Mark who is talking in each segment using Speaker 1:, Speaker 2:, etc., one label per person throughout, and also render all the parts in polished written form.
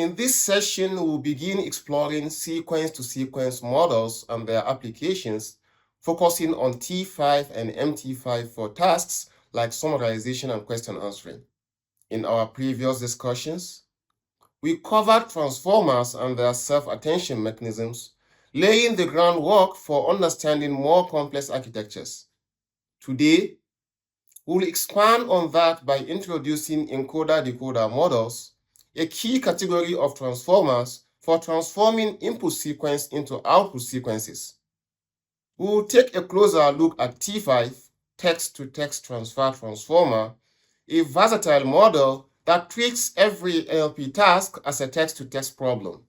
Speaker 1: In this session, we'll begin exploring sequence-to-sequence models and their applications, focusing on T5 and MT5 for tasks like summarization and question answering. In our previous discussions, we covered transformers and their self-attention mechanisms, laying the groundwork for understanding more complex architectures. Today, we'll expand on that by introducing encoder-decoder models, a key category of transformers for transforming input sequence into output sequences. We'll take a closer look at T5, text-to-text transfer transformer, a versatile model that treats every NLP task as a text-to-text problem.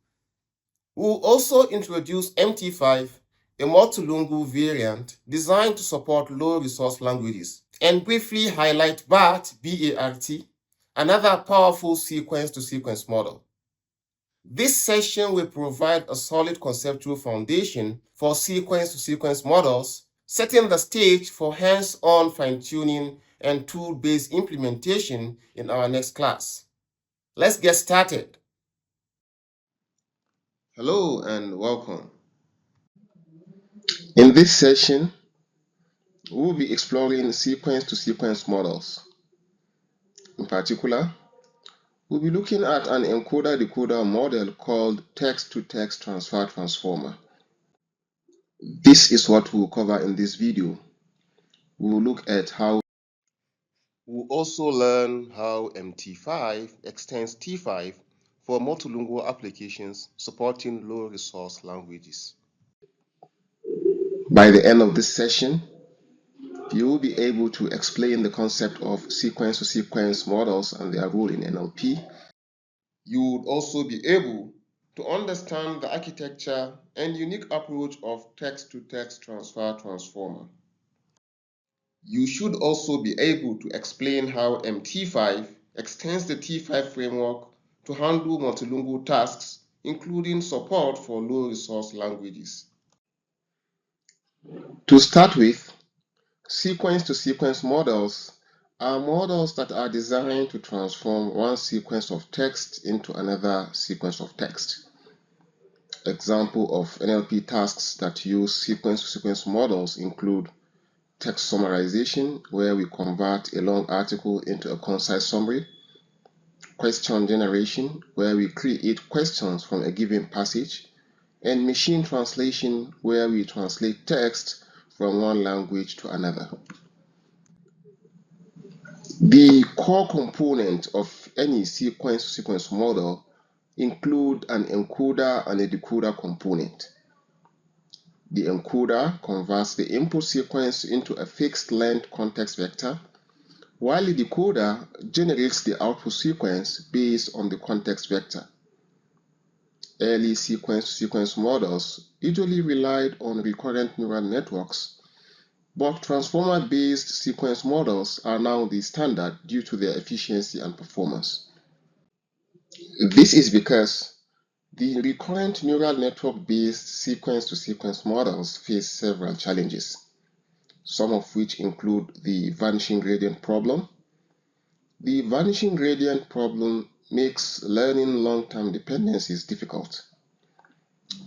Speaker 1: We'll also introduce MT5, a multilingual variant designed to support low-resource languages, and briefly highlight BART, B-A-R-T, another powerful sequence-to-sequence model. This session will provide a solid conceptual foundation for sequence-to-sequence models, setting the stage for hands-on fine-tuning and tool-based implementation in our next class. Let's get started. Hello and welcome. In this session, we'll be exploring sequence-to-sequence models. In particular, we'll be looking at an encoder-decoder model called text-to-text transfer transformer. This is what we'll cover in this video. We'll look at how we'll also learn how MT5 extends T5 for multilingual applications supporting low-resource languages. By the end of this session, you will be able to explain the concept of sequence-to-sequence models and their role in NLP. You would also be able to understand the architecture and unique approach of text-to-text transfer transformer. You should also be able to explain how MT5 extends the T5 framework to handle multilingual tasks, including support for low-resource languages. To start with, sequence-to-sequence models are models that are designed to transform one sequence of text into another sequence of text. Example of NLP tasks that use sequence-to-sequence models include text summarization, where we convert a long article into a concise summary, question generation, where we create questions from a given passage, and machine translation, where we translate text from one language to another. The core component of any sequence-to-sequence model include an encoder and a decoder component. The encoder converts the input sequence into a fixed length context vector, while the decoder generates the output sequence based on the context vector. Early sequence-to-sequence models usually relied on recurrent neural networks, but transformer-based sequence models are now the standard due to their efficiency and performance. This is because the recurrent neural network-based sequence-to-sequence models face several challenges, some of which include the vanishing gradient problem. The vanishing gradient problem makes learning long-term dependencies difficult.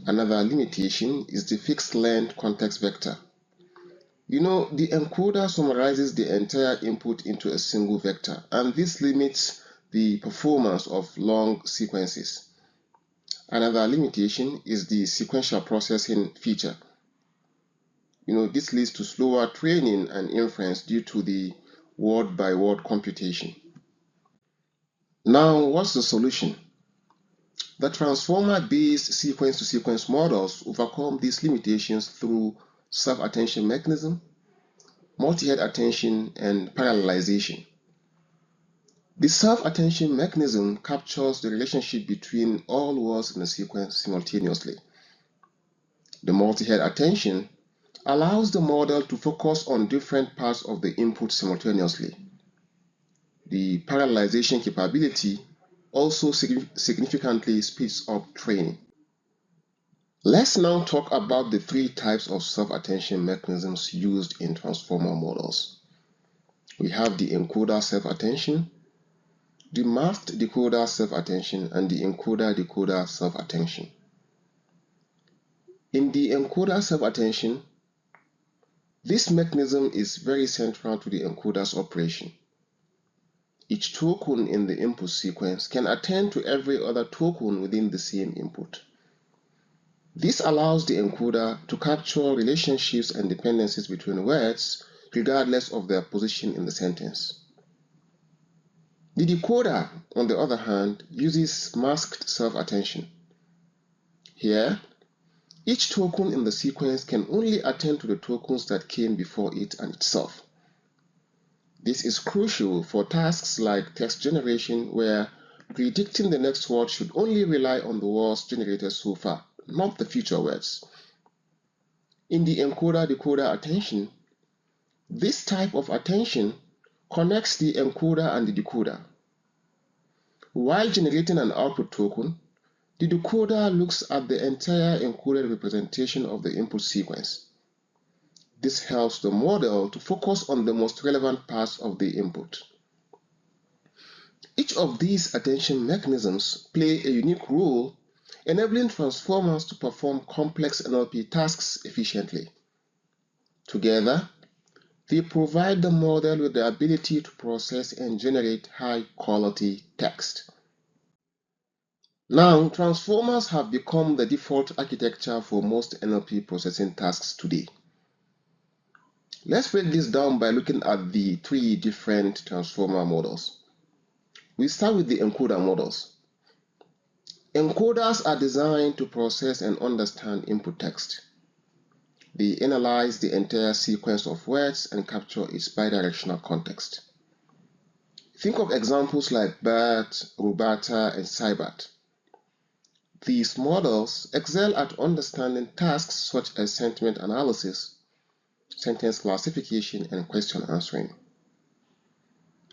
Speaker 1: Another limitation is the fixed length context vector. The encoder summarizes the entire input into a single vector, and this limits the performance of long sequences. Another limitation is the sequential processing feature. This leads to slower training and inference due to the word-by-word computation. Now, what's the solution? The transformer-based sequence-to-sequence models overcome these limitations through self-attention mechanism, multi-head attention, and parallelization. The self-attention mechanism captures the relationship between all words in a sequence simultaneously. The multi-head attention allows the model to focus on different parts of the input simultaneously. The parallelization capability also significantly speeds up training. Let's now talk about the three types of self-attention mechanisms used in transformer models. We have the encoder self-attention, the masked decoder self-attention and the encoder-decoder self-attention. In the encoder self-attention, this mechanism is very central to the encoder's operation. Each token in the input sequence can attend to every other token within the same input. This allows the encoder to capture relationships and dependencies between words regardless of their position in the sentence. The decoder, on the other hand, uses masked self-attention. Here, each token in the sequence can only attend to the tokens that came before it and itself. This is crucial for tasks like text generation, where predicting the next word should only rely on the words generated so far, not the future words. In the encoder-decoder attention, this type of attention connects the encoder and the decoder. While generating an output token, the decoder looks at the entire encoded representation of the input sequence. This helps the model to focus on the most relevant parts of the input. Each of these attention mechanisms play a unique role, enabling transformers to perform complex NLP tasks efficiently. Together, they provide the model with the ability to process and generate high-quality text. Now, transformers have become the default architecture for most NLP processing tasks today. Let's break this down by looking at the three different transformer models. We start with the encoder models. Encoders are designed to process and understand input text. They analyze the entire sequence of words and capture its bidirectional context. Think of examples like BERT, Rubata, and Cybert. These models excel at understanding tasks such as sentiment analysis, sentence classification, and question answering.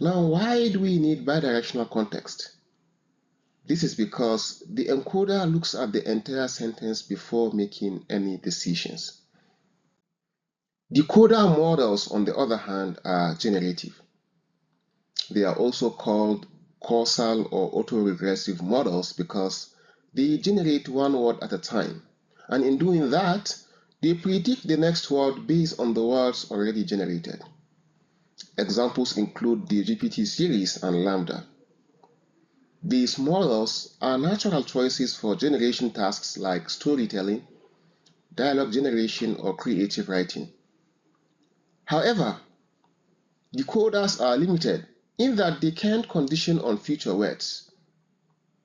Speaker 1: Now, why do we need bidirectional context? This is because the encoder looks at the entire sentence before making any decisions. Decoder models, on the other hand, are generative. They are also called causal or autoregressive models because they generate one word at a time, and in doing that, they predict the next word based on the words already generated. Examples include the GPT series and Lambda. These models are natural choices for generation tasks like storytelling, dialogue generation, or creative writing. However, decoders are limited in that they can't condition on future words,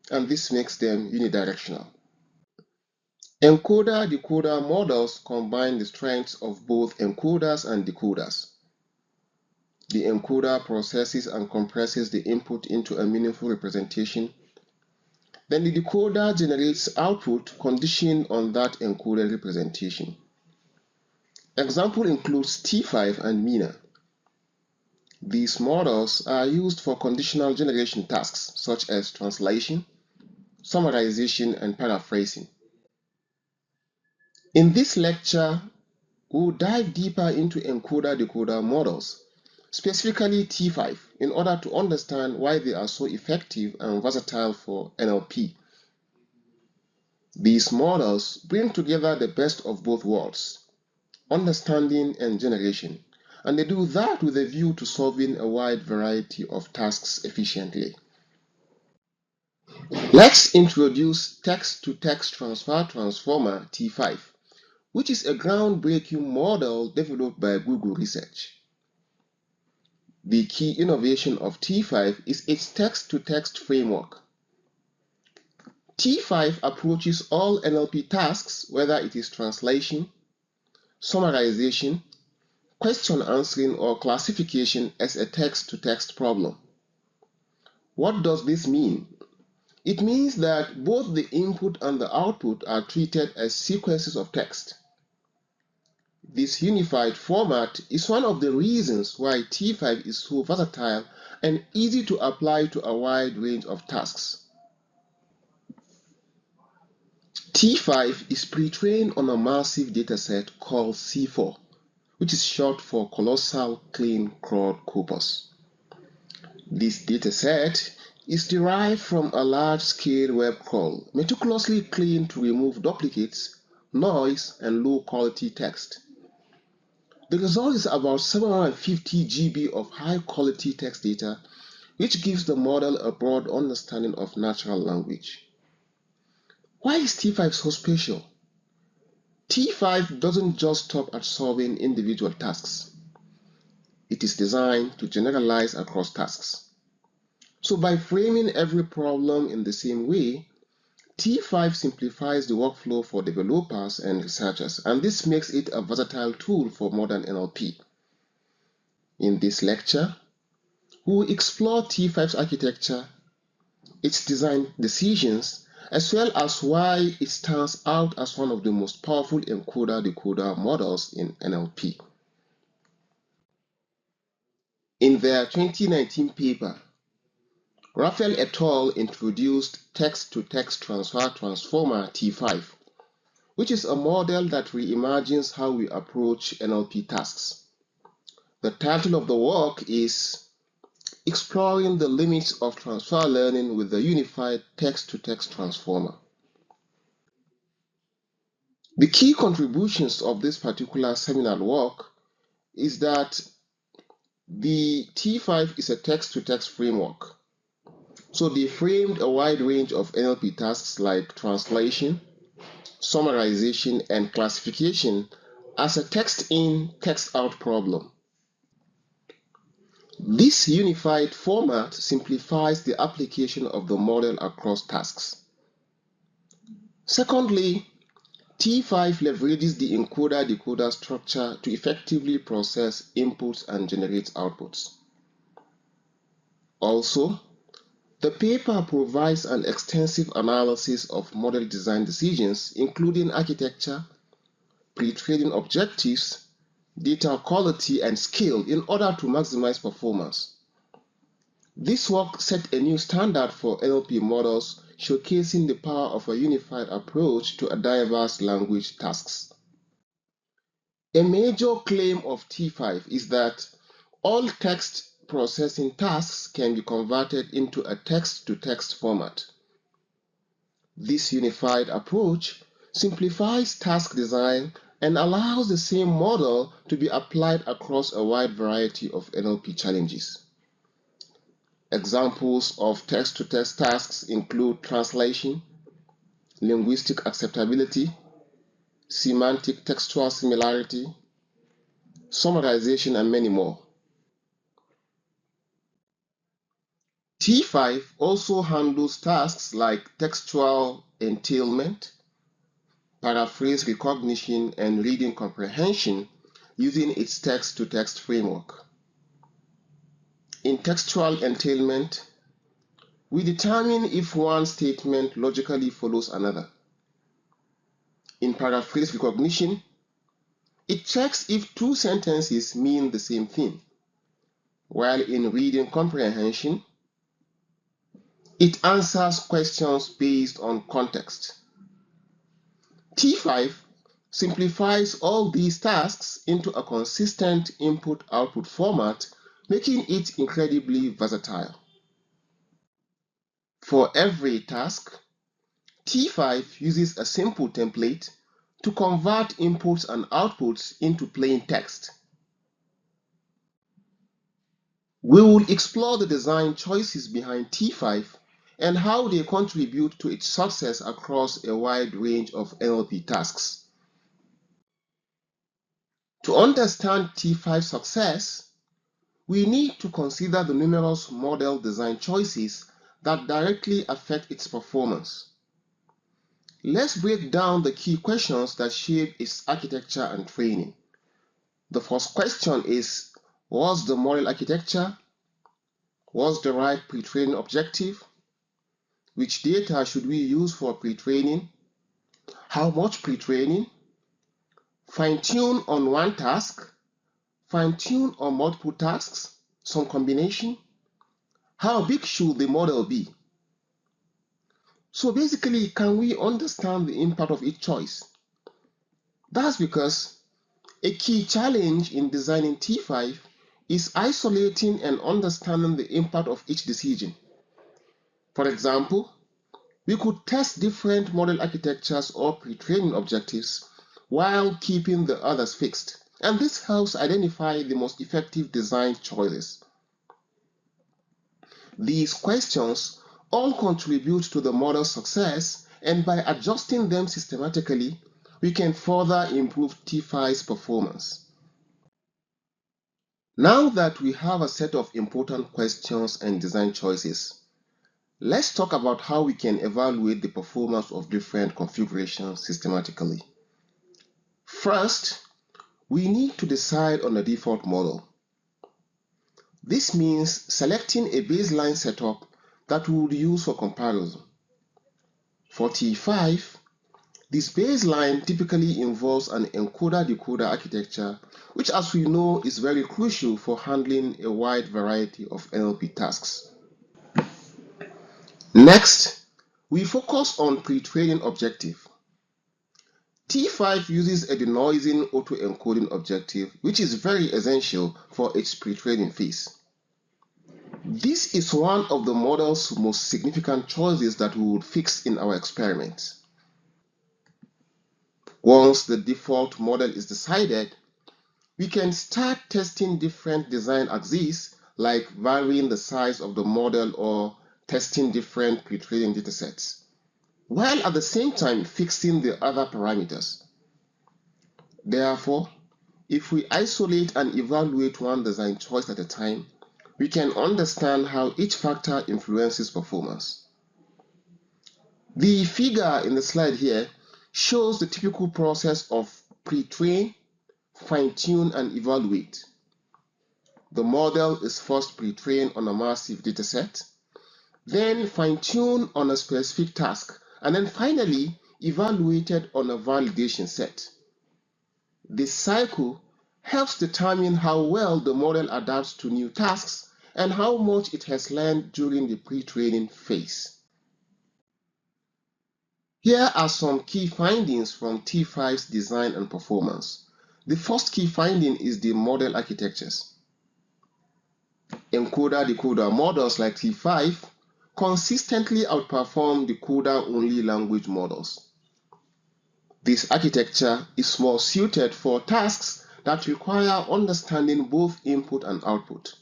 Speaker 1: and this makes them unidirectional. Encoder-decoder models combine the strengths of both encoders and decoders. The encoder processes and compresses the input into a meaningful representation. Then the decoder generates output conditioned on that encoded representation. Example includes T5 and MT5. These models are used for conditional generation tasks such as translation, summarization, and paraphrasing. In this lecture, we'll dive deeper into encoder-decoder models, specifically T5, in order to understand why they are so effective and versatile for NLP. These models bring together the best of both worlds, understanding and generation, and they do that with a view to solving a wide variety of tasks efficiently. Let's introduce text-to-text transfer transformer T5, which is a groundbreaking model developed by Google Research. The key innovation of T5 is its text-to-text framework. T5 approaches all NLP tasks, whether it is translation, summarization, question answering, or classification, as a text-to-text problem. What does this mean? It means that both the input and the output are treated as sequences of text. This unified format is one of the reasons why T5 is so versatile and easy to apply to a wide range of tasks. T5 is pre-trained on a massive dataset called C4, which is short for Colossal Clean Crawled Corpus. This dataset is derived from a large-scale web crawl, meticulously cleaned to remove duplicates, noise, and low-quality text. The result is about 750 GB of high-quality text data, which gives the model a broad understanding of natural language. Why is T5 so special? T5 doesn't just stop at solving individual tasks. It is designed to generalize across tasks. So by framing every problem in the same way, T5 simplifies the workflow for developers and researchers, and this makes it a versatile tool for modern NLP. In this lecture, we will explore T5's architecture, its design decisions, as well as why it stands out as one of the most powerful encoder-decoder models in NLP. In their 2019 paper, Raphael et al. Introduced text-to-text transfer transformer T5, which is a model that reimagines how we approach NLP tasks. The title of the work is Exploring the Limits of Transfer Learning with the Unified Text-to-Text Transformer. The key contributions of this particular seminal work is that the T5 is a text-to-text framework. So they framed a wide range of NLP tasks like translation, summarization, and classification as a text-in, text-out problem. This unified format simplifies the application of the model across tasks. Secondly, T5 leverages the encoder-decoder structure to effectively process inputs and generate outputs. Also, the paper provides an extensive analysis of model design decisions, including architecture, pre-training objectives, data quality, and scale in order to maximize performance. This work set a new standard for NLP models, showcasing the power of a unified approach to a diverse language tasks. A major claim of T5 is that all text processing tasks can be converted into a text-to-text format. This unified approach simplifies task design and allows the same model to be applied across a wide variety of NLP challenges. Examples of text-to-text tasks include translation, linguistic acceptability, semantic textual similarity, summarization, and many more. T5 also handles tasks like textual entailment, paraphrase recognition, and reading comprehension using its text-to-text framework. In textual entailment, we determine if one statement logically follows another. In paraphrase recognition, it checks if two sentences mean the same thing, while in reading comprehension, it answers questions based on context. T5 simplifies all these tasks into a consistent input-output format, making it incredibly versatile. For every task, T5 uses a simple template to convert inputs and outputs into plain text. We will explore the design choices behind T5 and how they contribute to its success across a wide range of NLP tasks. To understand T5's success, we need to consider the numerous model design choices that directly affect its performance. Let's break down the key questions that shape its architecture and training. The first question is, what's the model architecture? What's the right pre-training objective? Which data should we use for pre-training? How much pre-training? Fine-tune on one task? Fine-tune on multiple tasks? Some combination? How big should the model be? So basically, can we understand the impact of each choice? That's because a key challenge in designing T5 is isolating and understanding the impact of each decision. For example, we could test different model architectures or pre-training objectives while keeping the others fixed, and this helps identify the most effective design choices. These questions all contribute to the model's success, and by adjusting them systematically, we can further improve T5's performance. Now that we have a set of important questions and design choices, let's talk about how we can evaluate the performance of different configurations systematically. First, we need to decide on a default model. This means selecting a baseline setup that we would use for comparison. For T5, this baseline typically involves an encoder-decoder architecture, which, as we know, is very crucial for handling a wide variety of NLP tasks. Next, we focus on pre-training objective. T5 uses a denoising autoencoding objective, which is very essential for its pre-training phase. This is one of the model's most significant choices that we would fix in our experiments. Once the default model is decided, we can start testing different design axes, like varying the size of the model or testing different pre-training datasets, while at the same time fixing the other parameters. Therefore, if we isolate and evaluate one design choice at a time, we can understand how each factor influences performance. The figure in the slide here shows the typical process of pre-train, fine-tune, and evaluate. The model is first pre-trained on a massive dataset, then fine-tuned on a specific task, and then finally evaluated on a validation set. This cycle helps determine how well the model adapts to new tasks and how much it has learned during the pre-training phase. Here are some key findings from T5's design and performance. The first key finding is the model architectures. Encoder-decoder models like T5 consistently outperform decoder-only language models. This architecture is more suited for tasks that require understanding both input and output.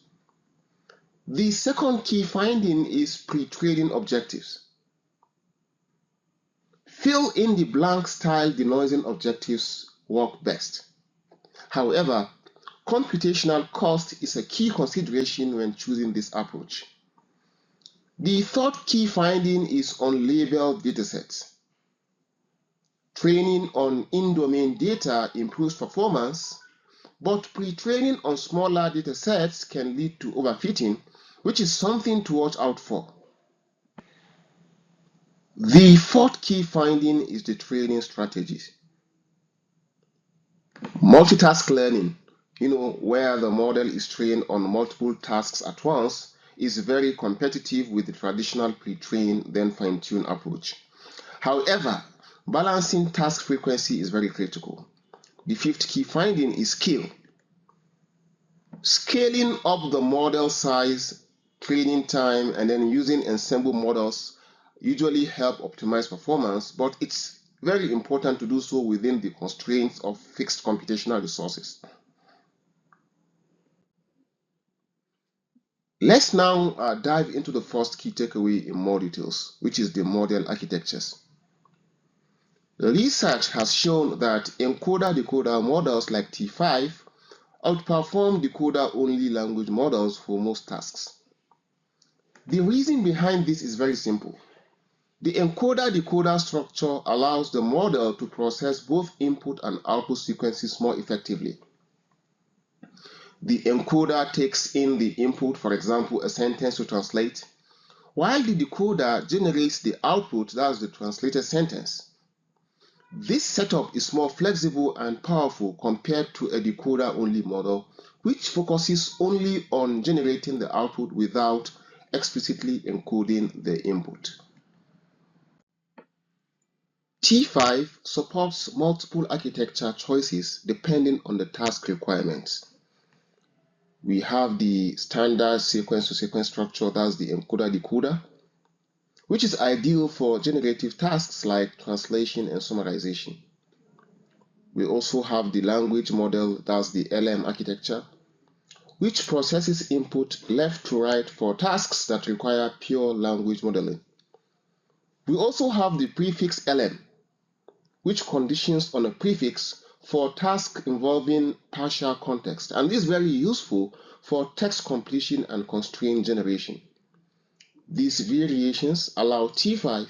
Speaker 1: The second key finding is pre-training objectives. Fill in the blank style denoising objectives work best. However, computational cost is a key consideration when choosing this approach. The third key finding is unlabeled datasets. Training on in-domain data improves performance, but pre-training on smaller datasets can lead to overfitting, which is something to watch out for. The fourth key finding is the training strategies. Multitask learning, where the model is trained on multiple tasks at once, is very competitive with the traditional pre-train then fine-tune approach. However, balancing task frequency is very critical. The fifth key finding is scale. Scaling up the model size, training time, and then using ensemble models usually help optimize performance, but it's very important to do so within the constraints of fixed computational resources. Let's now dive into the first key takeaway in more details, which is the model architectures. Research has shown that encoder-decoder models like T5 outperform decoder-only language models for most tasks. The reason behind this is very simple. The encoder-decoder structure allows the model to process both input and output sequences more effectively. The encoder takes in the input, for example, a sentence to translate, while the decoder generates the output, that's the translated sentence. This setup is more flexible and powerful compared to a decoder-only model, which focuses only on generating the output without explicitly encoding the input. T5 supports multiple architecture choices depending on the task requirements. We have the standard sequence-to-sequence structure, that's the encoder-decoder. which is ideal for generative tasks like translation and summarization. We also have the language model, that's the LM architecture, which processes input left to right for tasks that require pure language modeling. We also have the prefix LM, which conditions on a prefix for tasks involving partial context, and this is very useful for text completion and constraint generation. These variations allow T5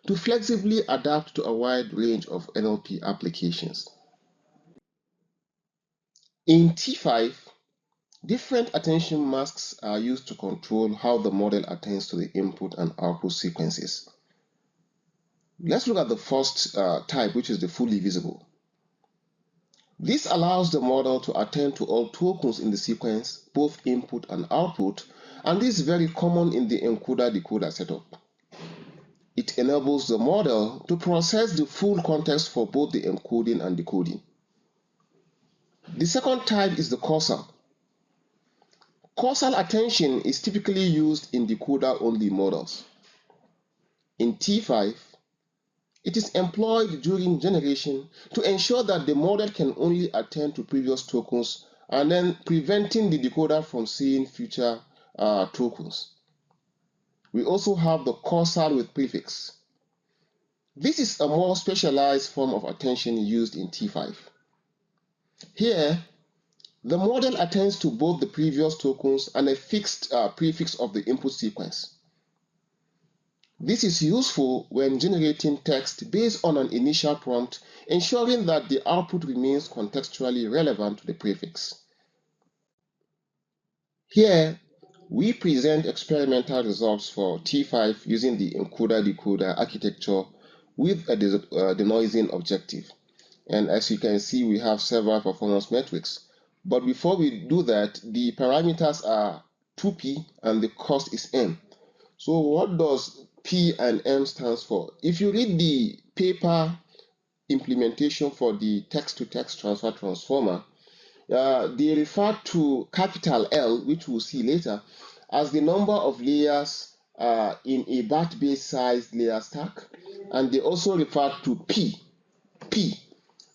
Speaker 1: to flexibly adapt to a wide range of NLP applications. In T5, different attention masks are used to control how the model attends to the input and output sequences. Let's look at the first type, which is the fully visible. This allows the model to attend to all tokens in the sequence, both input and output, and this is very common in the encoder-decoder setup. It enables the model to process the full context for both the encoding and decoding. The second type is the causal. Causal attention is typically used in decoder-only models. In T5, it is employed during generation to ensure that the model can only attend to previous tokens and then preventing the decoder from seeing future tokens. We also have the causal with prefix. This is a more specialized form of attention used in T5. Here, the model attends to both the previous tokens and a fixed prefix of the input sequence. This is useful when generating text based on an initial prompt, ensuring that the output remains contextually relevant to the prefix. Here, we present experimental results for T5 using the encoder-decoder architecture with a denoising objective. And as you can see, we have several performance metrics. But before we do that, the parameters are 2p and the cost is m. So what does P and M stands for? If you read the paper implementation for the text-to-text transfer transformer, they refer to capital L, which we'll see later, as the number of layers in a bat-based sized layer stack, and they also refer to P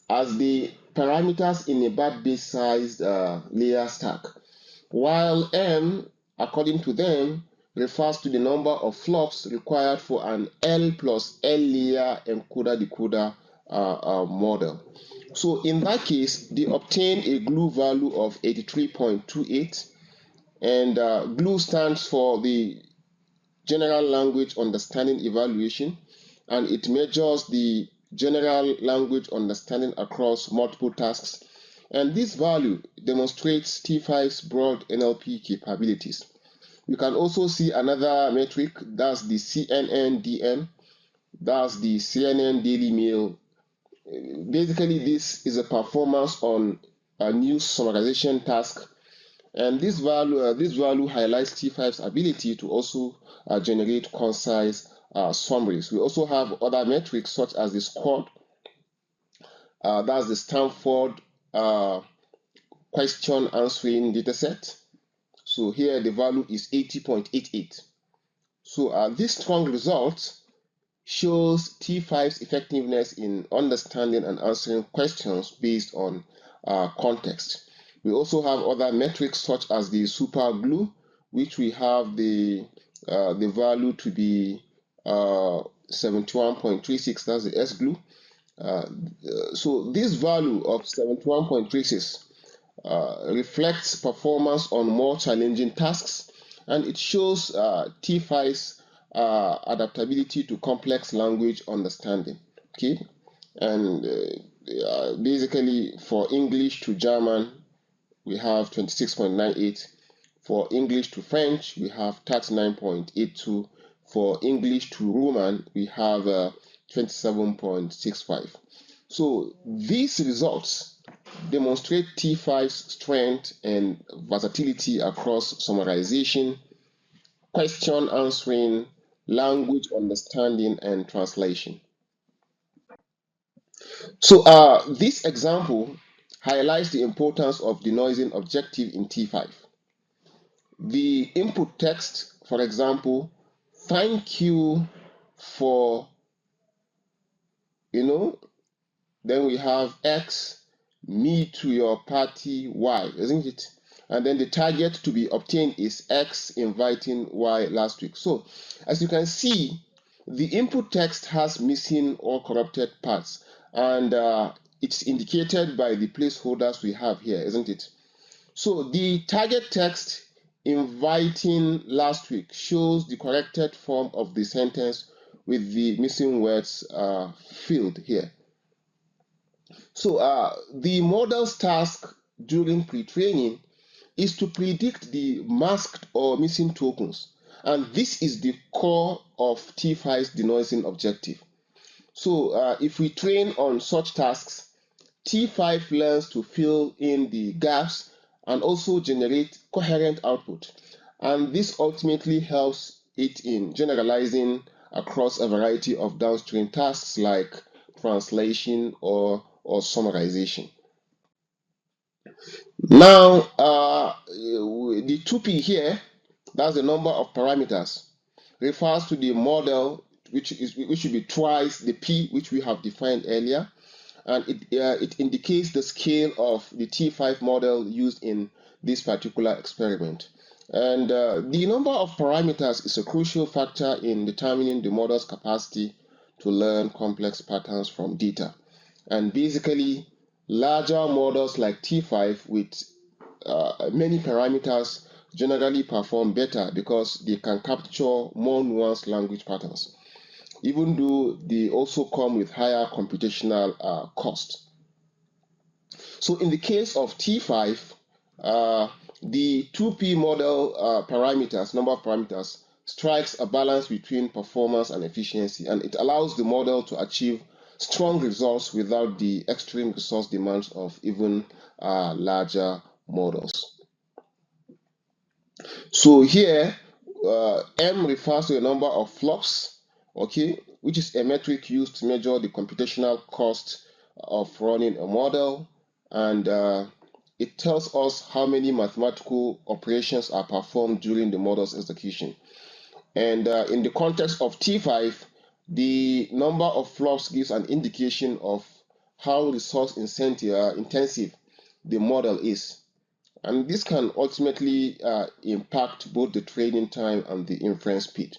Speaker 1: as the parameters in a bat-based sized layer stack, while M, according to them, refers to the number of flops required for an L plus L layer encoder-decoder model. So in that case, they obtain a glue value of 83.28, and glue stands for the General Language Understanding Evaluation, and it measures the general language understanding across multiple tasks. And this value demonstrates T5's broad NLP capabilities. You can also see another metric, that's the CNN-DM, that's the CNN Daily Mail. Basically, this is a performance on a news summarization task, and this value highlights T5's ability to also generate concise summaries. We also have other metrics such as the SQUAD, that's the Stanford question answering dataset. So here the value is 80.88. So this strong result shows T5's effectiveness in understanding and answering questions based on context. We also have other metrics such as the super glue, which we have the value to be 71.36, that's the S glue. So this value of 71.36 reflects performance on more challenging tasks, and it shows T5's adaptability to complex language understanding. Okay, and basically for English to German, we have 26.98. For English to French, we have 39.82. For English to Roman, we have 27.65. So these results demonstrate T5's strength and versatility across summarization, question answering, language understanding, and translation. So this example highlights the importance of denoising objective in T5. The input text, for example, thank you for, then we have X, me to your party, Y, isn't it? And then the target to be obtained is X inviting Y last week. So as you can see, the input text has missing or corrupted parts, and it's indicated by the placeholders we have here, isn't it? So the target text inviting last week shows the corrected form of the sentence with the missing words filled here. So the model's task during pre-training is to predict the masked or missing tokens. And this is the core of T5's denoising objective. So if we train on such tasks, T5 learns to fill in the gaps and also generate coherent output. And this ultimately helps it in generalizing across a variety of downstream tasks like translation or summarization. Now, the 2P here, that's the number of parameters, refers to the model which should be twice the P which we have defined earlier, and it indicates the scale of the T5 model used in this particular experiment. And the number of parameters is a crucial factor in determining the model's capacity to learn complex patterns from data. And basically, larger models like T5 with many parameters generally perform better because they can capture more nuanced language patterns, even though they also come with higher computational cost. So in the case of T5, the 2P model number of parameters, strikes a balance between performance and efficiency, and it allows the model to achieve strong results without the extreme resource demands of even larger models. So here, M refers to the number of flops, okay, which is a metric used to measure the computational cost of running a model, and it tells us how many mathematical operations are performed during the model's execution. And in the context of T5, the number of flops gives an indication of how resource intensive the model is. And this can ultimately impact both the training time and the inference speed.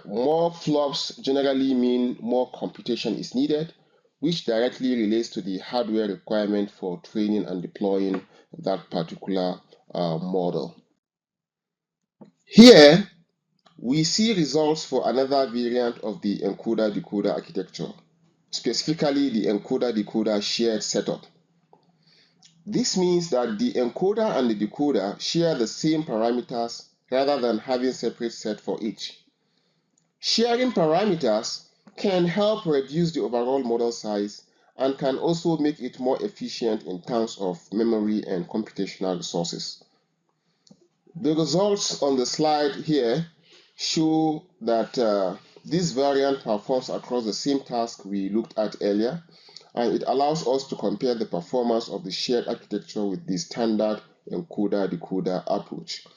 Speaker 1: More flops generally mean more computation is needed, which directly relates to the hardware requirement for training and deploying that particular model. Here, we see results for another variant of the encoder-decoder architecture, specifically the encoder-decoder shared setup. This means that the encoder and the decoder share the same parameters rather than having separate sets for each. Sharing parameters can help reduce the overall model size and can also make it more efficient in terms of memory and computational resources. The results on the slide here show that this variant performs across the same task we looked at earlier, and it allows us to compare the performance of the shared architecture with the standard encoder-decoder approach.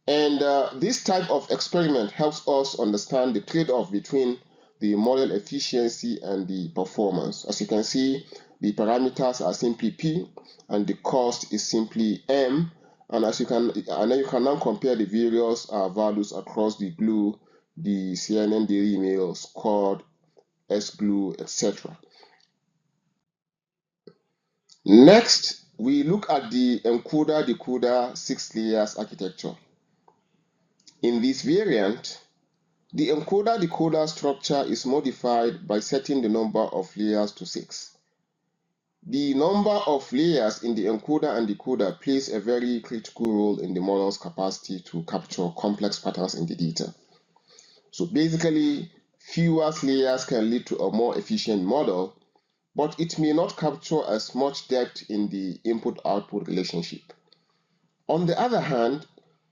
Speaker 1: And this type of experiment helps us understand the trade-off between the model efficiency and the performance. As you can see, the parameters are simply P and the cost is simply M. And as you can now compare the various values across the GLUE, the CNN Daily Mail, SCORED, SGLUE, etc. Next, we look at the encoder-decoder 6 layers architecture. In this variant, the encoder-decoder structure is modified by setting the number of layers to 6. The number of layers in the encoder and decoder plays a very critical role in the model's capacity to capture complex patterns in the data. So basically, fewer layers can lead to a more efficient model, but it may not capture as much depth in the input-output relationship. On the other hand,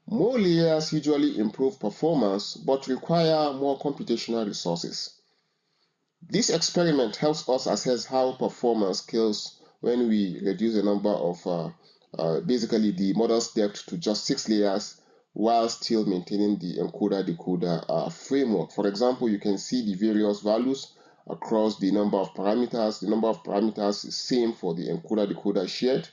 Speaker 1: more layers usually improve performance but require more computational resources. This experiment helps us assess how performance scales when we reduce the number of basically the model's depth to just 6 layers while still maintaining the encoder-decoder framework. For example, you can see the various values across the number of parameters. The number of parameters is same for the encoder-decoder shared.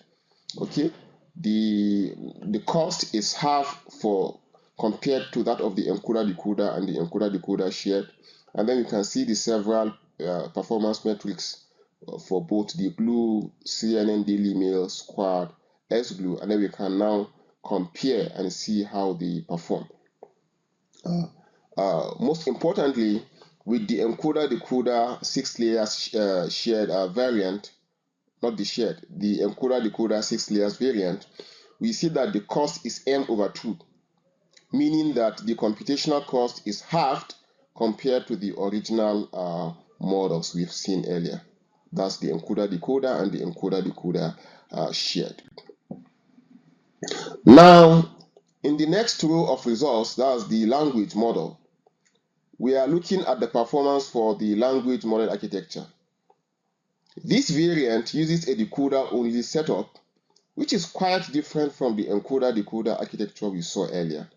Speaker 1: Okay, the cost is half for compared to that of the encoder-decoder and the encoder-decoder shared. And then you can see the several performance metrics for both the Glue, CNN Daily Mail, Squad, S-Glue, and then we can now compare and see how they perform. Most importantly, with the encoder-decoder 6 layers shared variant, not the shared, the encoder-decoder 6 layers variant, we see that the cost is m/2, meaning that the computational cost is halved compared to the original models we've seen earlier. That's the encoder-decoder and the encoder-decoder shared. Now, in the next row of results, that's the language model. We are looking at the performance for the language model architecture. This variant uses a decoder-only setup, which is quite different from the encoder-decoder architecture we saw earlier.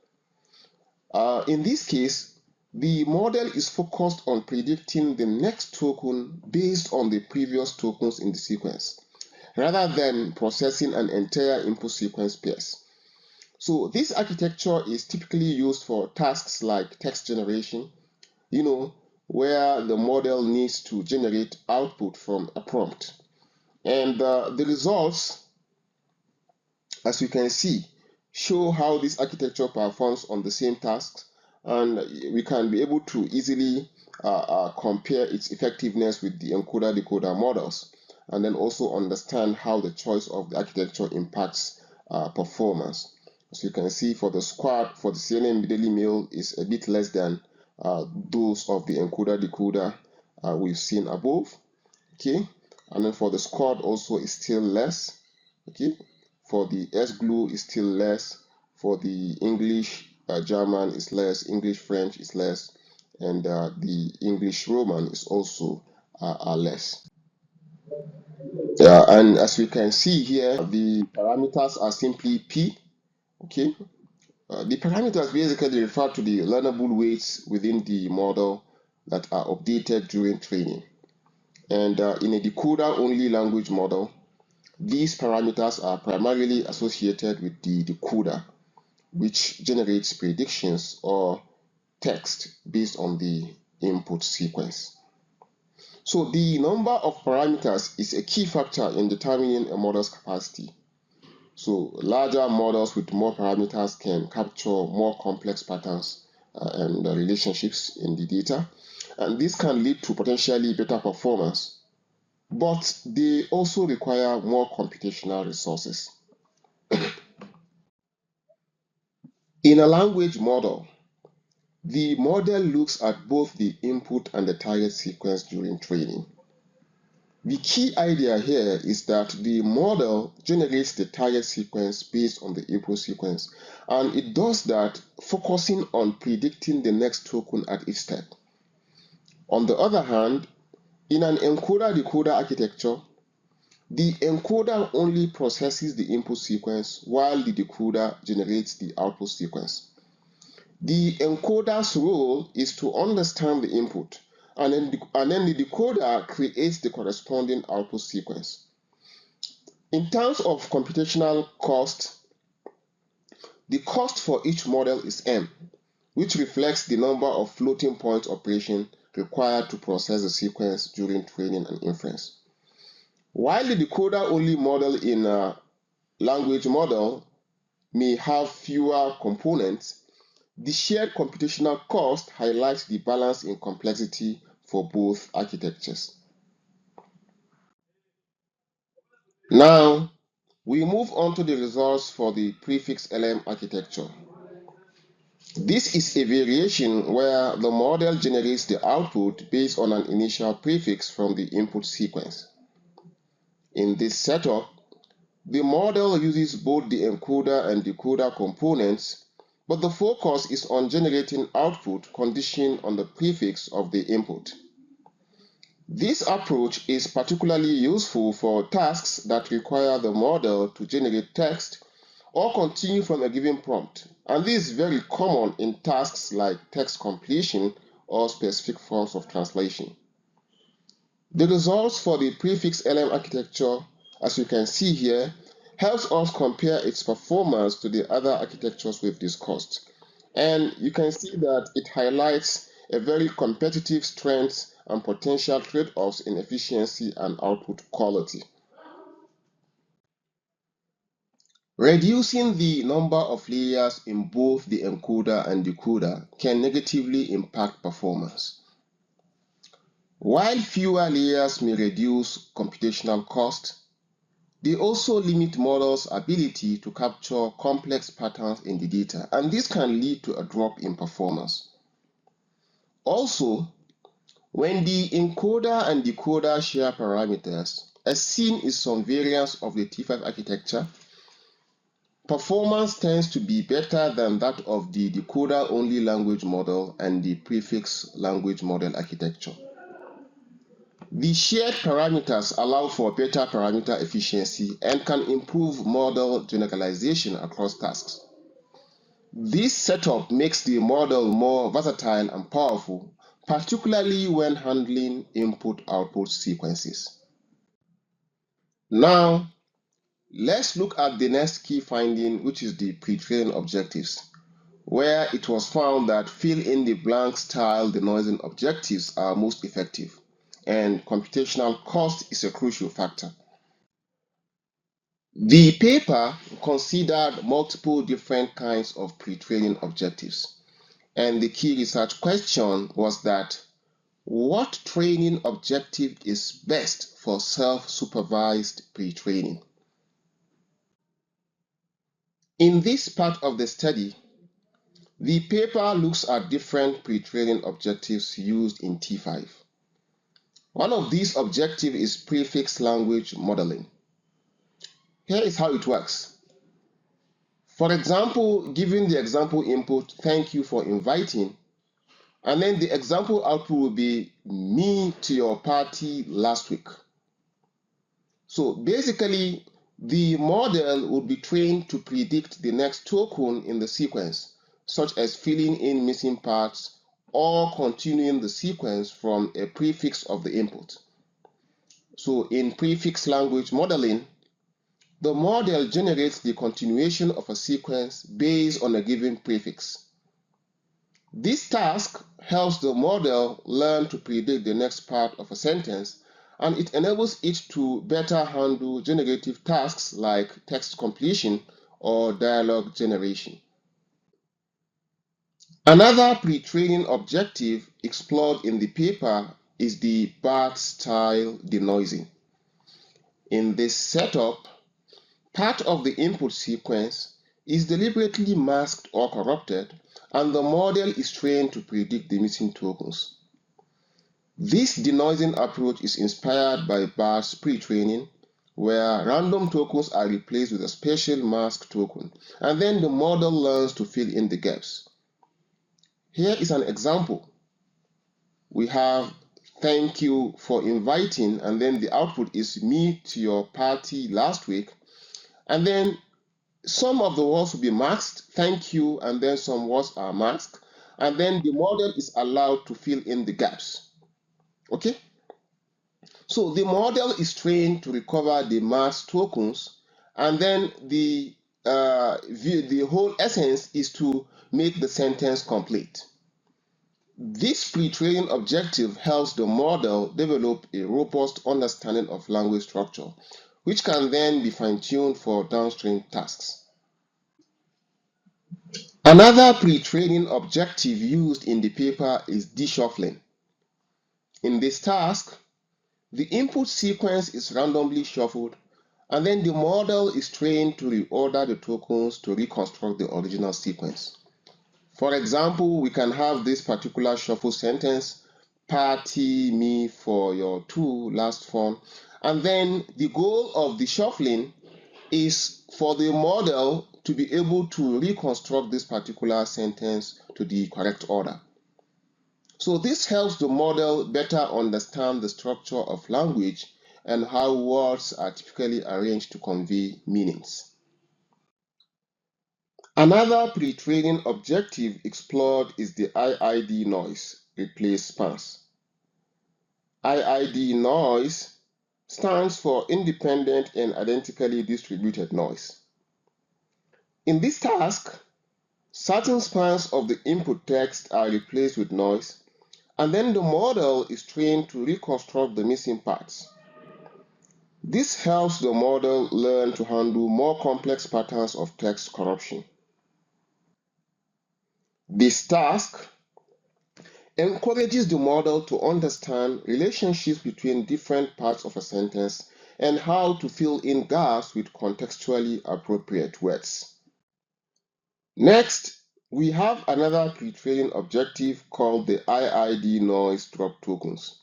Speaker 1: In this case, the model is focused on predicting the next token based on the previous tokens in the sequence, rather than processing an entire input sequence pairs. So this architecture is typically used for tasks like text generation, where the model needs to generate output from a prompt. And the results, as you can see, show how this architecture performs on the same tasks, and we can be able to easily compare its effectiveness with the encoder-decoder models, and then also understand how the choice of the architecture impacts performance. As you can see, for the Squad, for the CNN Daily Mail is a bit less than those of the encoder-decoder we've seen above. Okay, and then for the Squad also is still less. Okay, for the S-Glue is still less. For the English German is less. English French is less, and the English Roman is also less. And as we can see here, the parameters are simply P. Okay, the parameters basically refer to the learnable weights within the model that are updated during training. And in a decoder-only language model, these parameters are primarily associated with the decoder, which generates predictions or text based on the input sequence. So the number of parameters is a key factor in determining a model's capacity. So larger models with more parameters can capture more complex patterns and relationships in the data, and this can lead to potentially better performance, but they also require more computational resources. In a language model, the model looks at both the input and the target sequence during training. The key idea here is that the model generates the target sequence based on the input sequence, and it does that focusing on predicting the next token at each step. On the other hand, in an encoder-decoder architecture, the encoder only processes the input sequence while the decoder generates the output sequence. The encoder's role is to understand the input, and then the decoder creates the corresponding output sequence. In terms of computational cost, the cost for each model is M, which reflects the number of floating point operations required to process the sequence during training and inference. While the decoder-only model in a language model may have fewer components, the shared computational cost highlights the balance in complexity for both architectures. Now, we move on to the results for the prefix LM architecture. This is a variation where the model generates the output based on an initial prefix from the input sequence. In this setup, the model uses both the encoder and decoder components, but the focus is on generating output conditioned on the prefix of the input. This approach is particularly useful for tasks that require the model to generate text or continue from a given prompt. And this is very common in tasks like text completion or specific forms of translation. The results for the prefix LM architecture, as you can see here, helps us compare its performance to the other architectures we've discussed. And you can see that it highlights a very competitive strengths and potential trade-offs in efficiency and output quality. Reducing the number of layers in both the encoder and decoder can negatively impact performance. While fewer layers may reduce computational cost, they also limit models' ability to capture complex patterns in the data, and this can lead to a drop in performance. Also, when the encoder and decoder share parameters, as seen in some variants of the T5 architecture, performance tends to be better than that of the decoder-only language model and the prefix language model architecture. The shared parameters allow for better parameter efficiency and can improve model generalization across tasks. This setup makes the model more versatile and powerful, particularly when handling input-output sequences. Now, let's look at the next key finding, which is the pre-training objectives, where it was found that fill-in-the-blank style denoising objectives are most effective, and computational cost is a crucial factor. The paper considered multiple different kinds of pre-training objectives, and the key research question was that what training objective is best for self-supervised pre-training? In this part of the study, the paper looks at different pre-training objectives used in T5. One of these objectives is prefix language modeling. Here is how it works. For example, given the example input, thank you for inviting, and then the example output will be me to your party last week. So basically, the model would be trained to predict the next token in the sequence, such as filling in missing parts or continuing the sequence from a prefix of the input. So in prefix language modeling, the model generates the continuation of a sequence based on a given prefix. This task helps the model learn to predict the next part of a sentence, and it enables it to better handle generative tasks like text completion or dialogue generation. Another pre-training objective explored in the paper is the BART style denoising. In this setup, part of the input sequence is deliberately masked or corrupted, and the model is trained to predict the missing tokens. This denoising approach is inspired by BART's pre-training, where random tokens are replaced with a special mask token, and then the model learns to fill in the gaps. Here is an example. We have thank you for inviting, and then the output is me to your party last week, and then some of the words will be masked, thank you, and then some words are masked, and then the model is allowed to fill in the gaps. Okay? So the model is trained to recover the masked tokens, and then the whole essence is to make the sentence complete. This pre-training objective helps the model develop a robust understanding of language structure, which can then be fine-tuned for downstream tasks. Another pre-training objective used in the paper is reshuffling. In this task, the input sequence is randomly shuffled, and then the model is trained to reorder the tokens to reconstruct the original sequence. For example, we can have this particular shuffle sentence, party me for your two last form, and then the goal of the shuffling is for the model to be able to reconstruct this particular sentence to the correct order. So this helps the model better understand the structure of language and how words are typically arranged to convey meanings. Another pre-training objective explored is the IID noise response. IID noise stands for independent and identically distributed noise. In this task, certain spans of the input text are replaced with noise, and then the model is trained to reconstruct the missing parts. This helps the model learn to handle more complex patterns of text corruption. This task encourages the model to understand relationships between different parts of a sentence and how to fill in gaps with contextually appropriate words. Next, we have another pre-training objective called the IID noise drop tokens.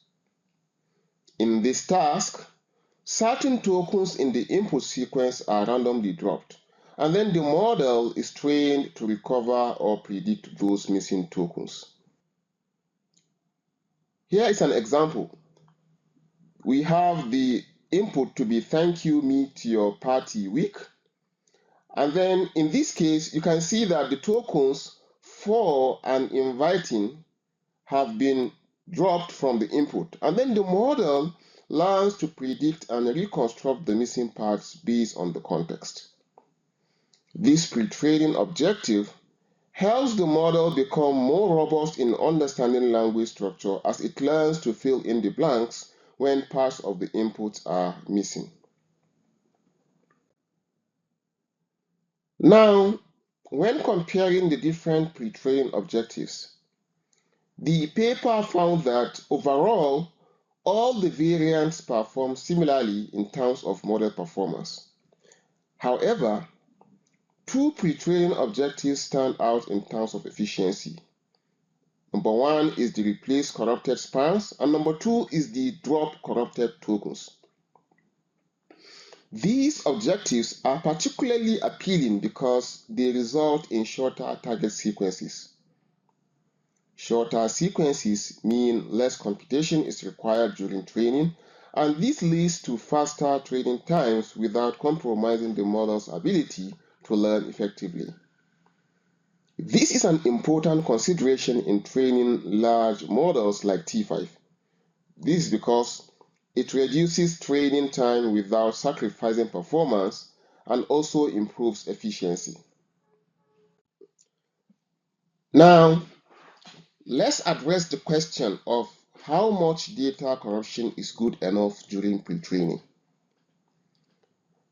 Speaker 1: In this task, certain tokens in the input sequence are randomly dropped, and then the model is trained to recover or predict those missing tokens. Here is an example. We have the input to be "thank you, meet your party week." And then in this case, you can see that the tokens for and inviting have been dropped from the input. And then the model learns to predict and reconstruct the missing parts based on the context. This pre-training objective helps the model become more robust in understanding language structure as it learns to fill in the blanks when parts of the inputs are missing. Now, when comparing the different pre-training objectives, the paper found that overall, all the variants perform similarly in terms of model performance. However, two pre-training objectives stand out in terms of efficiency. Number one is the replace corrupted spans, and number two is the drop corrupted tokens. These objectives are particularly appealing because they result in shorter target sequences. Shorter sequences mean less computation is required during training, and this leads to faster training times without compromising the model's ability to learn effectively. This is an important consideration in training large models like T5. This is because it reduces training time without sacrificing performance and also improves efficiency. Now, let's address the question of how much data corruption is good enough during pre-training.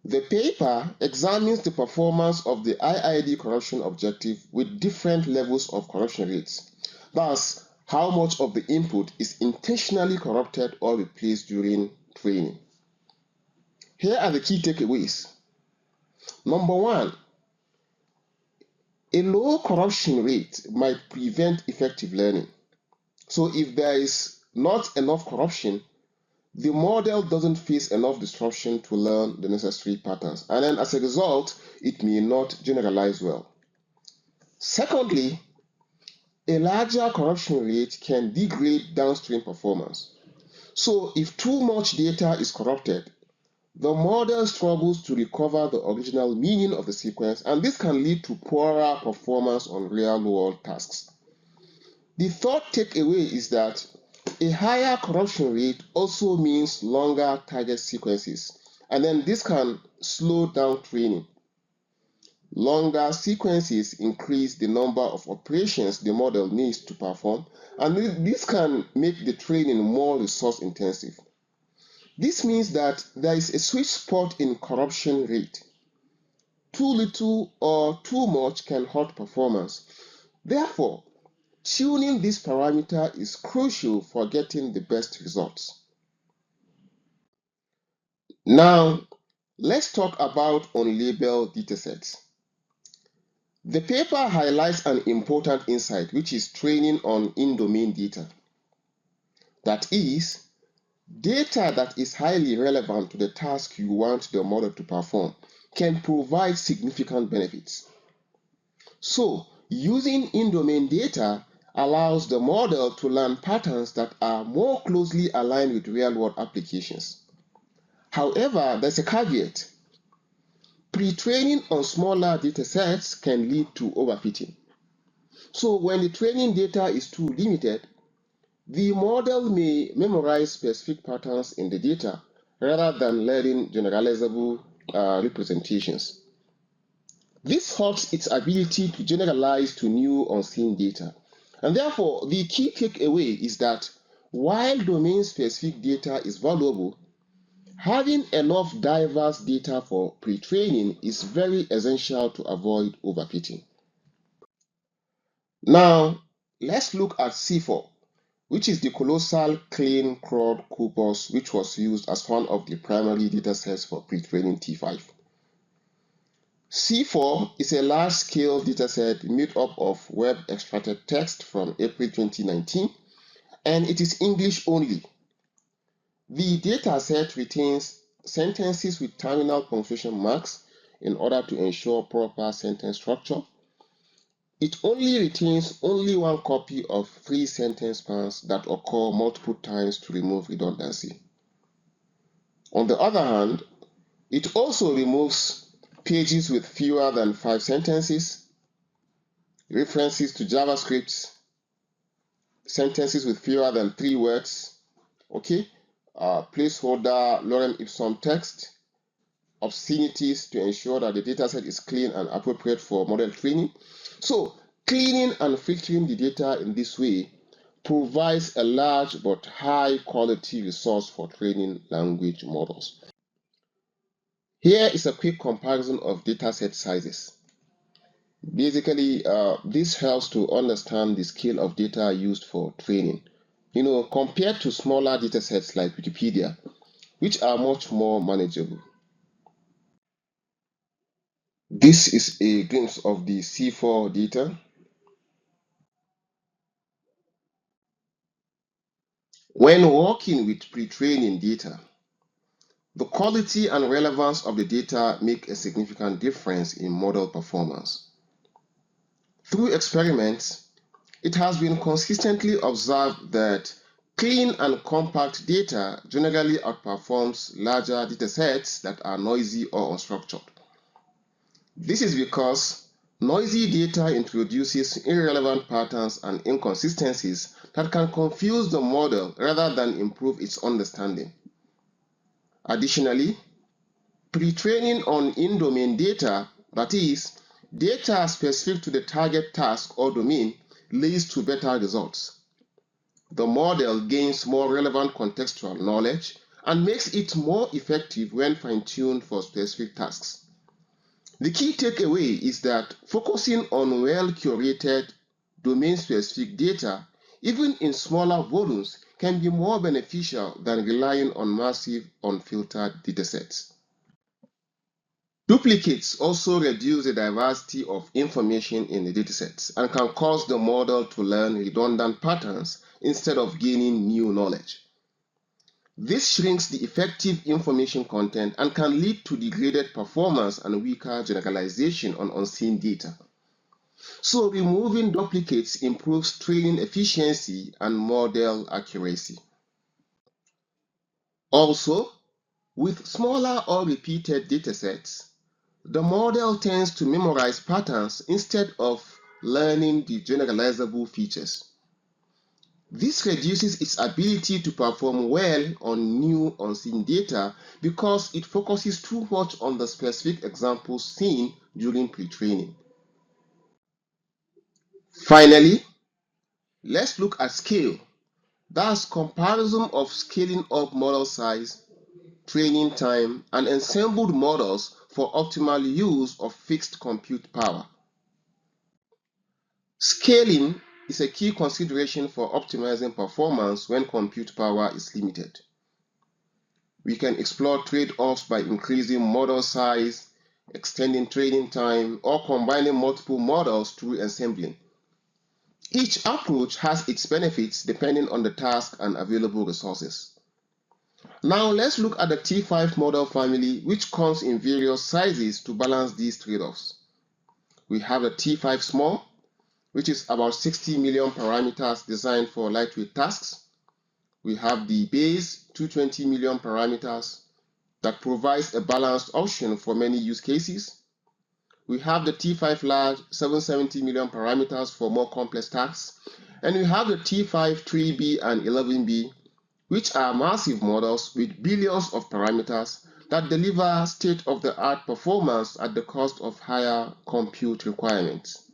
Speaker 1: The paper examines the performance of the IID corruption objective with different levels of corruption rates. Thus, how much of the input is intentionally corrupted or replaced during training. Here are the key takeaways. Number one, a low corruption rate might prevent effective learning. So if there is not enough corruption, the model doesn't face enough disruption to learn the necessary patterns, and then as a result, it may not generalize well. Secondly, a larger corruption rate can degrade downstream performance. So if too much data is corrupted, the model struggles to recover the original meaning of the sequence, and this can lead to poorer performance on real-world tasks. The third takeaway is that a higher corruption rate also means longer target sequences, and then this can slow down training. Longer sequences increase the number of operations the model needs to perform, and this can make the training more resource intensive. This means that there is a sweet spot in corruption rate. Too little or too much can hurt performance. Therefore, tuning this parameter is crucial for getting the best results. Now, let's talk about unlabeled datasets. The paper highlights an important insight, which is training on in-domain data. That is, data that is highly relevant to the task you want the model to perform can provide significant benefits. So, using in-domain data allows the model to learn patterns that are more closely aligned with real-world applications. However, there's a caveat. Pre-training on smaller datasets can lead to overfitting. So when the training data is too limited, the model may memorize specific patterns in the data rather than learning generalizable representations. This hurts its ability to generalize to new unseen data. And therefore, the key takeaway is that while domain-specific data is valuable, having enough diverse data for pre-training is very essential to avoid overfitting. Now, let's look at C4, which is the colossal clean crowd corpus which was used as one of the primary datasets for pre-training T5. C4 is a large-scale dataset made up of web-extracted text from April 2019, and it is English only. The dataset retains sentences with terminal punctuation marks in order to ensure proper sentence structure. It only retains only one copy of 3 sentence spans that occur multiple times to remove redundancy. On the other hand, it also removes pages with fewer than 5 sentences, references to JavaScript, sentences with fewer than 3 words, okay, placeholder lorem ipsum text, obscenities to ensure that the dataset is clean and appropriate for model training. So cleaning and filtering the data in this way provides a large but high quality resource for training language models. Here is a quick comparison of dataset sizes. Basically, this helps to understand the scale of data used for training. Compared to smaller datasets like Wikipedia, which are much more manageable. This is a glimpse of the C4 data. When working with pre-training data, the quality and relevance of the data make a significant difference in model performance. Through experiments, it has been consistently observed that clean and compact data generally outperforms larger datasets that are noisy or unstructured. This is because noisy data introduces irrelevant patterns and inconsistencies that can confuse the model rather than improve its understanding. Additionally, pre-training on in-domain data, that is, data specific to the target task or domain, leads to better results. The model gains more relevant contextual knowledge and makes it more effective when fine-tuned for specific tasks. The key takeaway is that focusing on well-curated, domain-specific data, even in smaller volumes, can be more beneficial than relying on massive, unfiltered datasets. Duplicates also reduce the diversity of information in the datasets and can cause the model to learn redundant patterns instead of gaining new knowledge. This shrinks the effective information content and can lead to degraded performance and weaker generalization on unseen data. So removing duplicates improves training efficiency and model accuracy. Also, with smaller or repeated datasets, the model tends to memorize patterns instead of learning the generalizable features. This reduces its ability to perform well on new unseen data because it focuses too much on the specific examples seen during pre-training. Finally, let's look at scale. That's comparison of scaling up model size, training time, and ensembled models for optimal use of fixed compute power. Scaling is a key consideration for optimizing performance when compute power is limited. We can explore trade-offs by increasing model size, extending training time, or combining multiple models through assembling. Each approach has its benefits depending on the task and available resources. Now let's look at the T5 model family, which comes in various sizes to balance these trade-offs. We have the T5 small, which is about 60 million parameters designed for lightweight tasks. We have the base, 220 million parameters, that provides a balanced option for many use cases. We have the T5 large 770 million parameters for more complex tasks, and we have the T5 3B and 11B, which are massive models with billions of parameters that deliver state-of-the-art performance at the cost of higher compute requirements.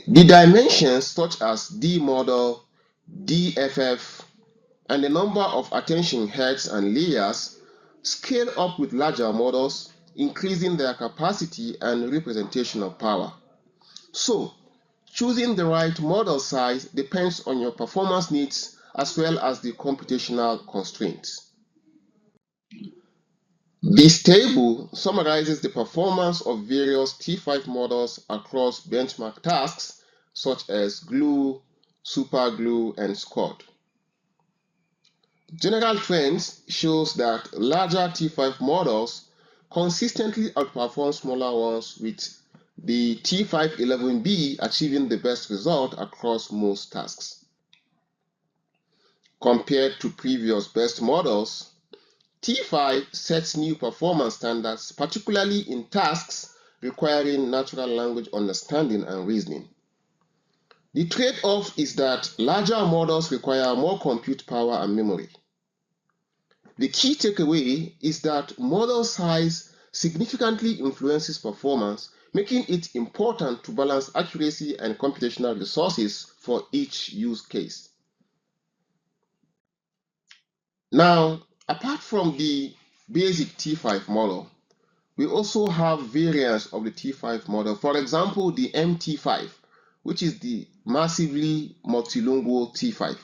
Speaker 1: The dimensions such as D model, DFF, and the number of attention heads and layers scale up with larger models, increasing their capacity and representational power. So, choosing the right model size depends on your performance needs as well as the computational constraints. This table summarizes the performance of various T5 models across benchmark tasks such as glue, superglue, and squad. General trends shows that larger T5 models consistently outperform smaller ones, with the T511B achieving the best result across most tasks. Compared to previous best models, T5 sets new performance standards, particularly in tasks requiring natural language understanding and reasoning. The trade-off is that larger models require more compute power and memory. The key takeaway is that model size significantly influences performance, making it important to balance accuracy and computational resources for each use case. Now, apart from the basic T5 model, we also have variants of the T5 model. For example, the MT5, which is the massively multilingual T5.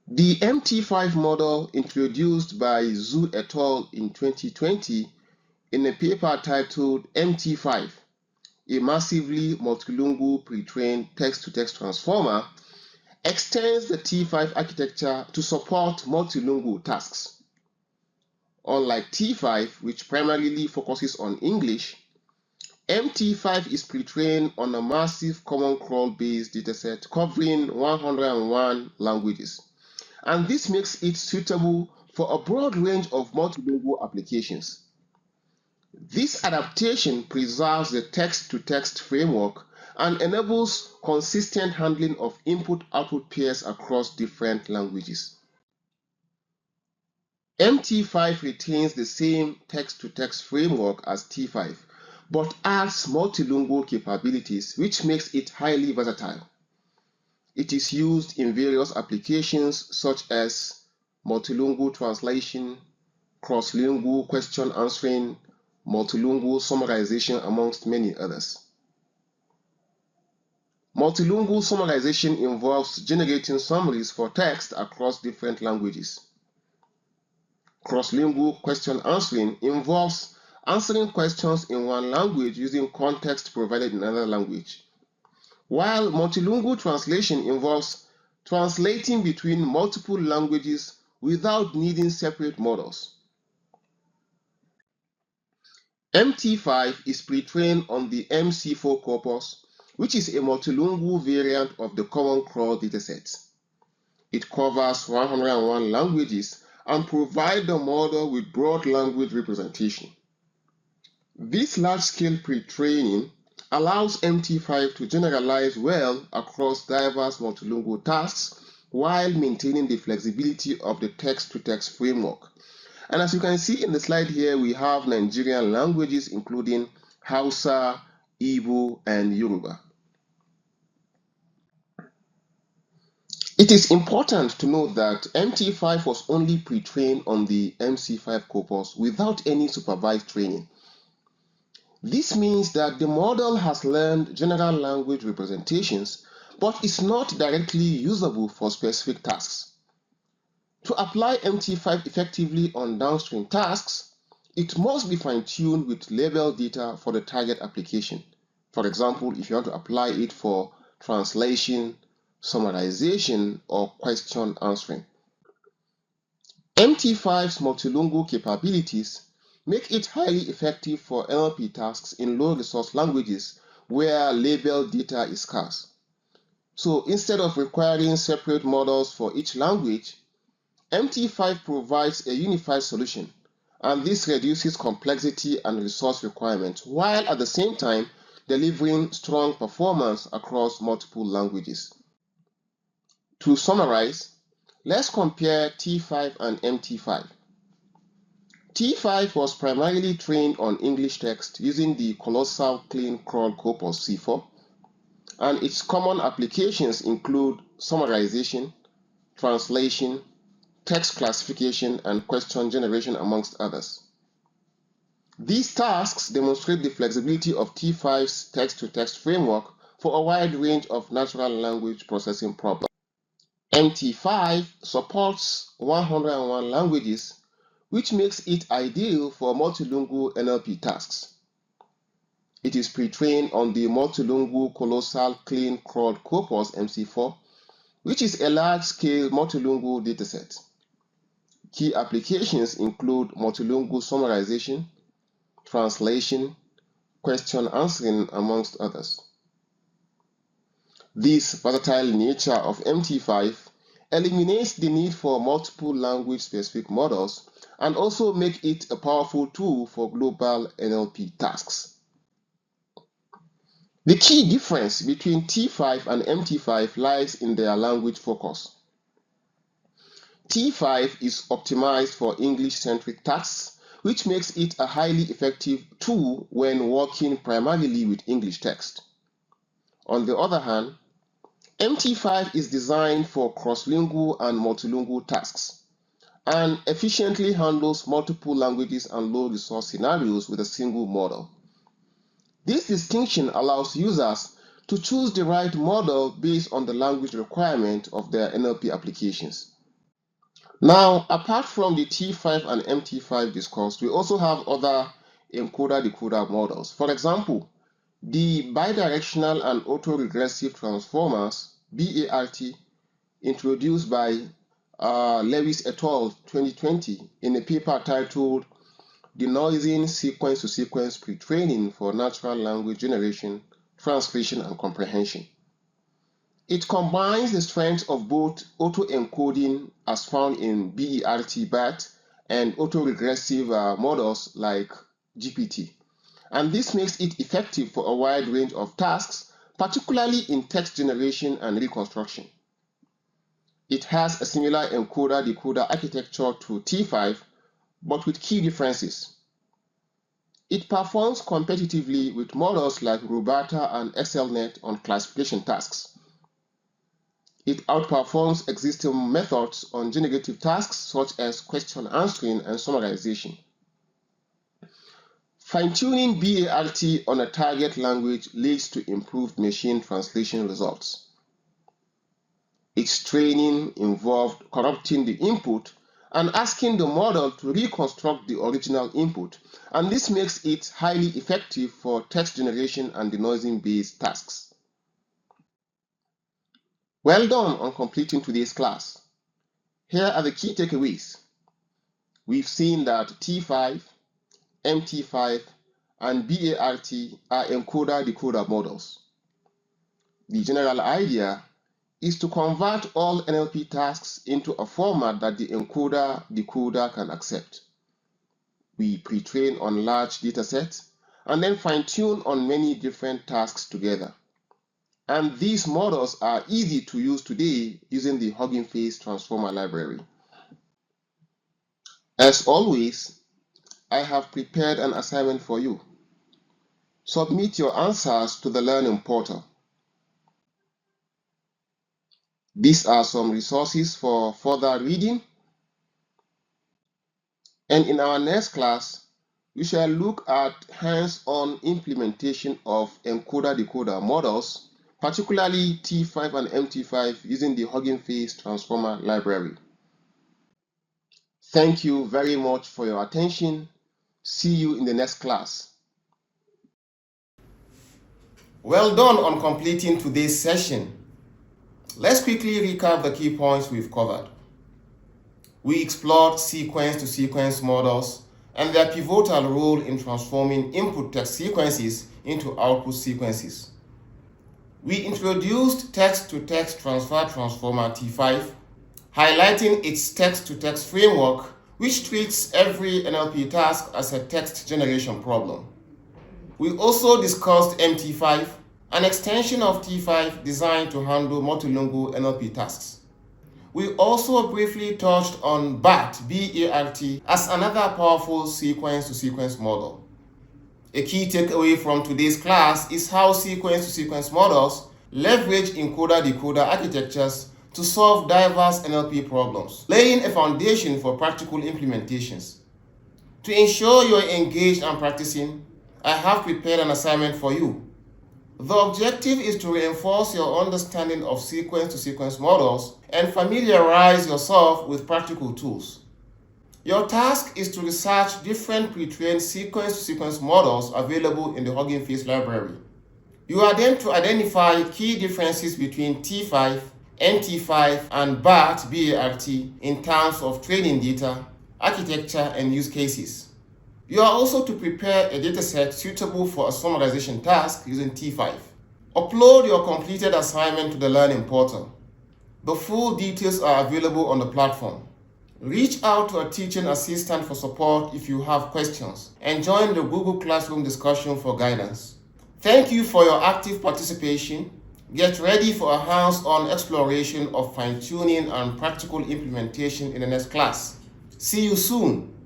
Speaker 1: The MT5 model, introduced by Zhu et al. In 2020 in a paper titled MT5, a massively multilingual pre-trained text-to-text transformer, extends the T5 architecture to support multilingual tasks. Unlike T5, which primarily focuses on English, MT5 is pre-trained on a massive common crawl-based dataset covering 101 languages, and this makes it suitable for a broad range of multilingual applications. This adaptation preserves the text-to-text framework and enables consistent handling of input-output pairs across different languages. MT5 retains the same text-to-text framework as T5, but adds multilingual capabilities, which makes it highly versatile. It is used in various applications such as multilingual translation, cross-lingual question answering, multilingual summarization, amongst many others. Multilingual summarization involves generating summaries for text across different languages. Cross-lingual question answering involves answering questions in one language using context provided in another language, while multilingual translation involves translating between multiple languages without needing separate models. MT5 is pre-trained on the MC4 corpus, which is a multilingual variant of the Common Crawl dataset. It covers 101 languages and provides the model with broad language representation. This large-scale pre-training allows MT5 to generalize well across diverse multilingual tasks while maintaining the flexibility of the text-to-text framework. And as you can see in the slide here, we have Nigerian languages including Hausa, Igbo, and Yoruba. It is important to note that MT5 was only pre-trained on the MC5 corpus without any supervised training. This means that the model has learned general language representations, but is not directly usable for specific tasks. To apply MT5 effectively on downstream tasks, it must be fine-tuned with labeled data for the target application. For example, if you want to apply it for translation, summarization, or question answering. MT5's multilingual capabilities make it highly effective for NLP tasks in low-resource languages where labeled data is scarce. So instead of requiring separate models for each language, MT5 provides a unified solution, and this reduces complexity and resource requirements while at the same time delivering strong performance across multiple languages. To summarize, let's compare T5 and MT5. T5 was primarily trained on English text using the colossal clean crawl corpus C4, and its common applications include summarization, translation, text classification, and question generation, amongst others. These tasks demonstrate the flexibility of T5's text-to-text framework for a wide range of natural language processing problems. MT5 supports 101 languages, which makes it ideal for multilingual NLP tasks. It is pre-trained on the multilingual colossal clean crawled corpus MC4, which is a large-scale multilingual dataset. Key applications include multilingual summarization, translation, question answering, amongst others. This versatile nature of MT5 eliminates the need for multiple language-specific models and also make it a powerful tool for global NLP tasks. The key difference between T5 and MT5 lies in their language focus. T5 is optimized for English-centric tasks, which makes it a highly effective tool when working primarily with English text. On the other hand, MT5 is designed for cross-lingual and multilingual tasks and efficiently handles multiple languages and low-resource scenarios with a single model. This distinction allows users to choose the right model based on the language requirement of their NLP applications. Now, apart from the T5 and MT5 discussed, we also have other encoder-decoder models. For example, the bidirectional and autoregressive transformers, BART, introduced by Lewis et al. 2020 in a paper titled Denoising Sequence-to-Sequence Pre-training for Natural Language Generation, Translation, and Comprehension. It combines the strengths of both autoencoding as found in BERT and autoregressive models like GPT. And this makes it effective for a wide range of tasks, particularly in text generation and reconstruction. It has a similar encoder-decoder architecture to T5, but with key differences. It performs competitively with models like Rubata and XLNet on classification tasks. It outperforms existing methods on generative tasks such as question answering and summarization. Fine-tuning BART on a target language leads to improved machine translation results. Its training involved corrupting the input and asking the model to reconstruct the original input, and this makes it highly effective for text generation and denoising-based tasks. Well done on completing today's class. Here are the key takeaways. We've seen that T5, MT5, and BART are encoder-decoder models. The general idea is to convert all NLP tasks into a format that the encoder-decoder can accept. We pre-train on large datasets and then fine-tune on many different tasks together. And these models are easy to use today using the Hugging Face Transformer library. As always, I have prepared an assignment for you. Submit your answers to the Learning Portal. These are some resources for further reading. And in our next class, we shall look at hands-on implementation of encoder-decoder models, particularly T5 and MT5 using the Hugging Face Transformer library. Thank you very much for your attention. See you in the next class. Well done on completing today's session. Let's quickly recap the key points we've covered. We explored sequence-to-sequence models and their pivotal role in transforming input text sequences into output sequences. We introduced text-to-text transfer transformer T5,
Speaker 2: highlighting its text-to-text framework, which treats every NLP task as a text generation problem. We also discussed MT5, an extension of T5 designed to handle multilingual NLP tasks. We also briefly touched on BART, as another powerful sequence-to-sequence model. A key takeaway from today's class is how sequence-to-sequence models leverage encoder-decoder architectures to solve diverse NLP problems, laying a foundation for practical implementations. To ensure you're engaged and practicing, I have prepared an assignment for you. The objective is to reinforce your understanding of sequence-to-sequence models and familiarize yourself with practical tools. Your task is to research different pre-trained sequence-to-sequence models available in the Hugging Face library. You are then to identify key differences between T5, MT5, and BART in terms of training data, architecture, and use cases. You are also to prepare a dataset suitable for a summarization task using T5. Upload your completed assignment to the Learning portal. The full details are available on the platform. Reach out to a teaching assistant for support if you have questions, and join the Google Classroom discussion for guidance. Thank you for your active participation. Get ready for a hands-on exploration of fine-tuning and practical implementation in the next class. See you soon.